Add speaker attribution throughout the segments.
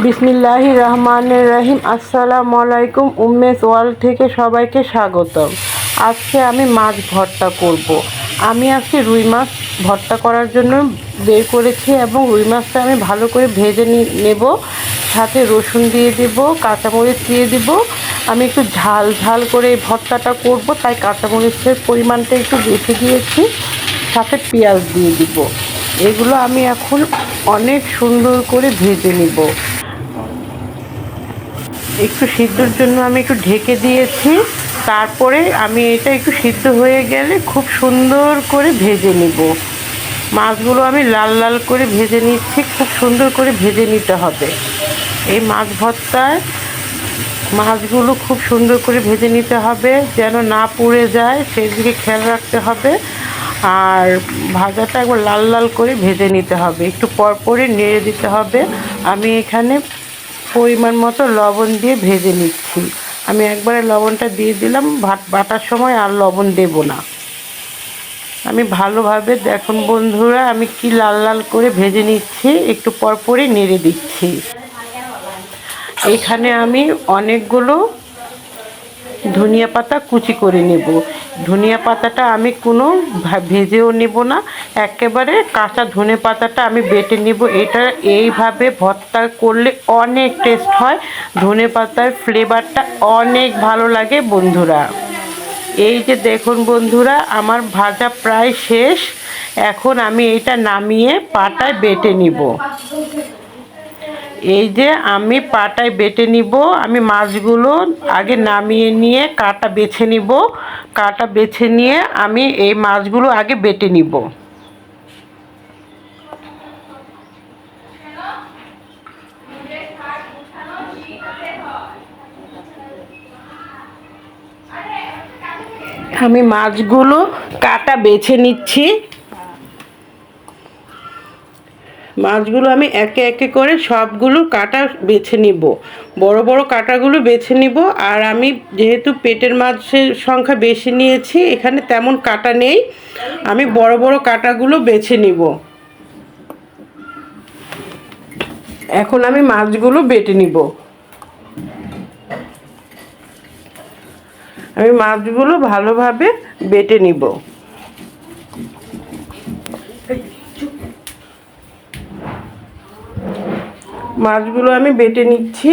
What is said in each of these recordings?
Speaker 1: বিসমিল্লাহির রহমানির রহিম। আসসালামু আলাইকুম। উম্মেস ওয়ার্ল্ড থেকে সবাইকে স্বাগতম। আজকে আমি মাছ ভর্তা করব। আমি আজকে রুই মাছ ভর্তা করার জন্য বের করেছি এবং রুই মাছটা আমি ভালো করে ভেজে নেব। সাথে রসুন দিয়ে দেব, কাঁচামরিচ দিয়ে দেব। আমি একটু ঝাল ঝাল করে এই ভর্তাটা করব, তাই কাঁচামরিচের পরিমাণটা একটু বেশি দিয়েছি। সাথে পেঁয়াজ দিয়ে দিব। এগুলো আমি এখন অনেক সুন্দর করে ভেজে নিব। একটু সিদ্ধর জন্য আমি একটু ঢেকে দিয়েছি। তারপরে আমি এটা একটু সিদ্ধ হয়ে গেলে খুব সুন্দর করে ভেজে নিব। মাছগুলো আমি লাল লাল করে ভেজে নিচ্ছি, খুব সুন্দর করে ভেজে নিতে হবে। এই মাছ ভর্তায় মাছগুলো খুব সুন্দর করে ভেজে নিতে হবে, যেন না পুড়ে যায় সেদিকে খেয়াল রাখতে হবে। আর ভাজাটা একবার লাল লাল করে ভেজে নিতে হবে, একটু পরপরই নেড়ে দিতে হবে। আমি এখানে পরিমাণ মতো লবণ দিয়ে ভেজে নিচ্ছি। আমি একবারে লবণটা দিয়ে দিলাম, ভাত বাটার সময় আর লবণ দেব না। আমি ভালোভাবে দেখুন বন্ধুরা, আমি কি লাল লাল করে ভেজে নিচ্ছি, একটু পরপরই নেড়ে দিচ্ছি। এখানে আমি অনেকগুলো ধনিয়া পাতা কুচি করে নেব। ধনিয়া পাতাটা আমি কোনো ভেজেও নেব না, একেবারে কাঁচা ধনে পাতাটা আমি বেটে নেব। এটা এইভাবে ভর্তা করলে অনেক টেস্ট হয়, ধনে পাতার ফ্লেভারটা অনেক ভালো লাগে বন্ধুরা। এই যে দেখুন বন্ধুরা, আমার ভাজা প্রায় শেষ। এখন আমি এটা নামিয়ে পাটায় বেটে নিব। এই যে আমি পাটায় বেটে নিব। আমি মাছগুলো আগে নামিয়ে নিয়ে কাটা বেছে নিব। কাটা বেছে নিয়ে আমি এই মাছগুলো আগে বেটে নিব। আমি মাছগুলো কাটা বেছে নিচ্ছি। মাছগুলো আমি একে একে করে সবগুলো কাটা বেছে নিব। বড় বড় কাটাগুলো বেছে নিব। আর আমি যেহেতু পেটের মাছের সংখ্যা বেশি নিয়েছি, এখানে তেমন কাটা নেই, আমি বড় বড় কাটাগুলো বেছে নিব। এখন আমি মাছগুলো বেটে নিব। আমি মাছগুলো ভালোভাবে বেটে নিব। মাছগুলো আমি বেটে নিচ্ছি।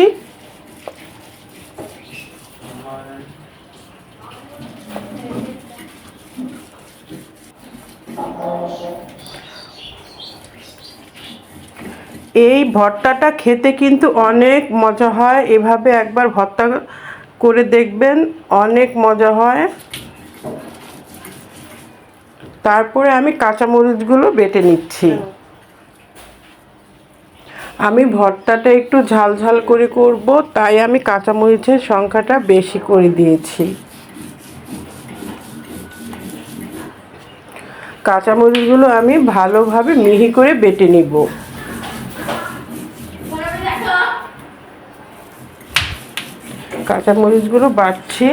Speaker 1: এই ভর্তাটা খেতে কিন্তু অনেক মজা হয়, এভাবে একবার ভর্তা করে দেখবেন, অনেক মজা হয়। তারপরে আমি কাঁচামরিচগুলো বেটে নিচ্ছি। আমি ভর্তাটা একটু ঝাল ঝাল করে করব, তাই আমি কাঁচামরিচের সংখ্যাটা বেশি করে দিয়েছি। কাঁচামরিচগুলো আমি ভালোভাবে মিহি করে বেটে নিব। কাঁচামরিচগুলো বাটছি।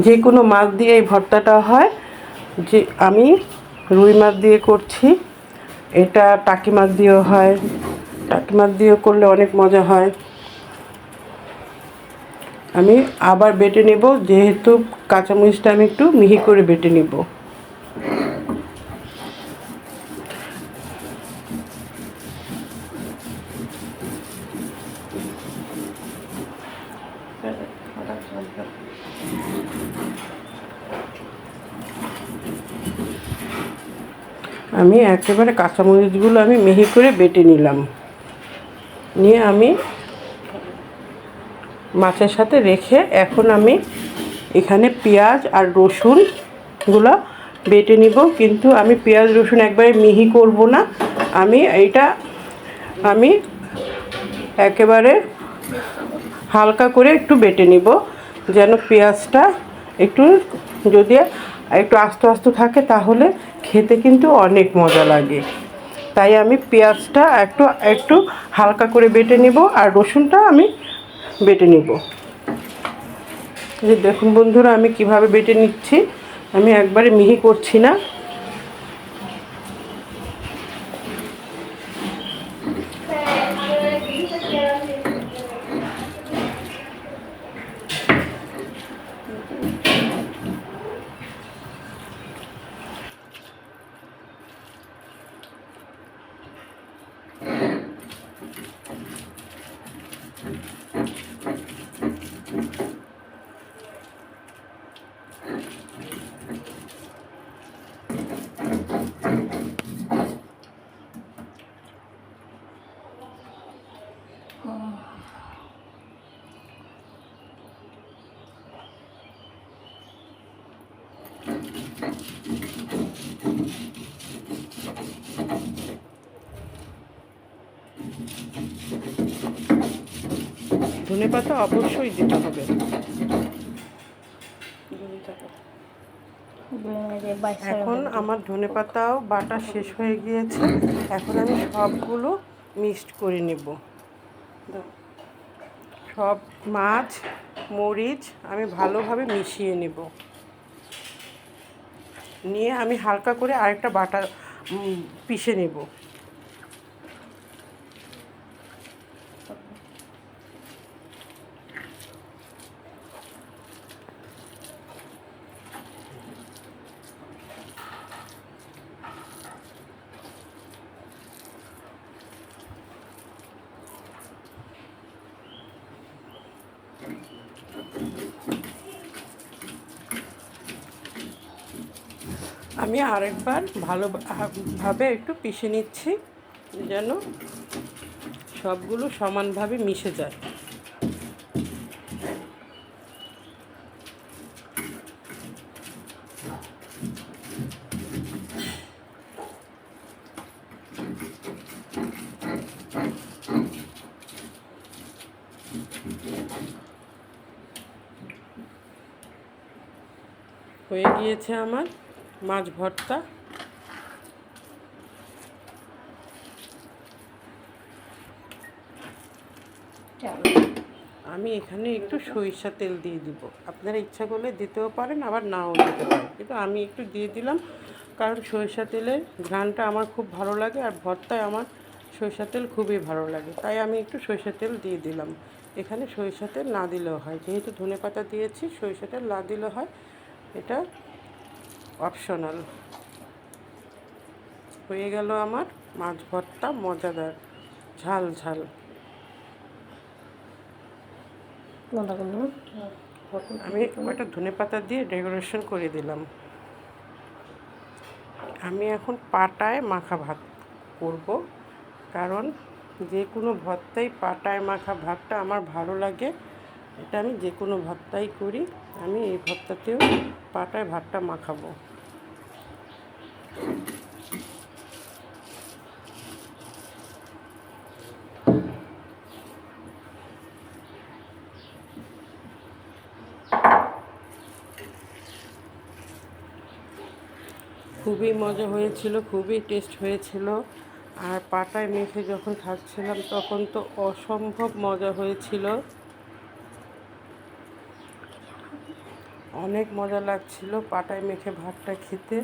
Speaker 1: যে কোনো মাছ দিয়ে এই ভর্তাটা হয়। যে আমি রুই মাছ দিয়ে করছি, এটা টাকি মাছ দিয়েও হয়, টাকি মাছ দিয়েও করলে অনেক মজা হয়। আমি আবার বেটে নেব, যেহেতু কাঁচামরিচটা আমি একটু মিহি করে বেটে নেব। আমি একেবারে কাঁচামরিচগুলো আমি মিহি করে বেটে নিলাম। নিয়ে আমি মাছের সাথে রেখে এখন আমি এখানে পেঁয়াজ আর রসুনগুলো বেটে নিব। কিন্তু আমি পেঁয়াজ রসুন একবারে মিহি করব না, আমি একেবারে হালকা করে একটু বেটে নিব, যেন পেঁয়াজটা একটু যদি একটু আস্তে আস্তে থাকে তাহলে খেতে কিন্তু অনেক মজা লাগে। তাই আমি পেঁয়াজটা একটু একটু হালকা করে বেটে নিব, আর রসুনটা আমি বেটে নিব। যে দেখুন বন্ধুরা, আমি কিভাবে বেটে নিচ্ছি। আমি একবারে মিহি করছি না। ধনেপাতা অবশ্যই দিতে হবে। এখন আমার ধনেপাতাও বাটা শেষ হয়ে গিয়েছে। এখন আমি সবগুলো মিক্সড করে নেব। সব মাছ মরিচ আমি ভালোভাবে মিশিয়ে নেব। নিয়ে আমি হালকা করে আরেকটা বাটা পিষে নেব। আমি আরেকবার ভালোভাবে একটু পিষে নিচ্ছি যেন সবগুলো সমানভাবে মিশে যায়। হয়ে গিয়েছে আমার মাছ ভর্তা। আমি এখানে একটু সরিষা তেল দিয়ে দিব। আপনারা ইচ্ছা করলে দিতেও পারেন, আবার নাও দিতে পারেন, কিন্তু আমি একটু দিয়ে দিলাম কারণ সরিষা তেলের ঘ্রাণটা আমার খুব ভালো লাগে, আর ভর্তায় আমার সরিষা তেল খুবই ভালো লাগে, তাই আমি একটু সরিষা তেল দিয়ে দিলাম। এখানে সরিষা তেল না দিলেও হয়, যেহেতু ধনেপাতা দিয়েছি সরিষা তেল না দিলেও হয়, এটা অপশনাল। হয়ে গেল আমার মাছ ভর্তা, মজাদার ঝাল ঝাল। আমি একটা ধনেপাতা দিয়ে ডেকোরেশন করে দিলাম। আমি এখন পাটায় মাখা ভাত করব, কারণ যে কোনো ভর্তাই পাটায় মাখা ভাতটা আমার ভালো লাগে। এটা আমি যে কোনো ভর্তাই করি, আমি এই ভর্তাতেও পাটায় ভাতটা মাখাবো। খুবই মজা হয়েছিল, খুবই টেস্ট হয়েছিল। আর পাটায় মেখে যখন খাচ্ছিলাম তখন তো অসম্ভব মজা হয়েছিল, অনেক মজা লাগছিল পাটায় মেখে ভাতটা খেতে।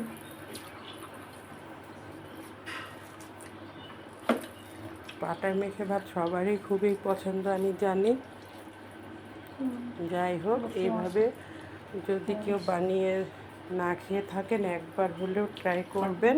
Speaker 1: পাটায় মেখে ভাত সবারই খুবই পছন্দ, আমি জানি। যাই হোক, এইভাবে যদি কেউ বানিয়ে না খেয়ে থাকেন, একবার হলেও ট্রাই করবেন।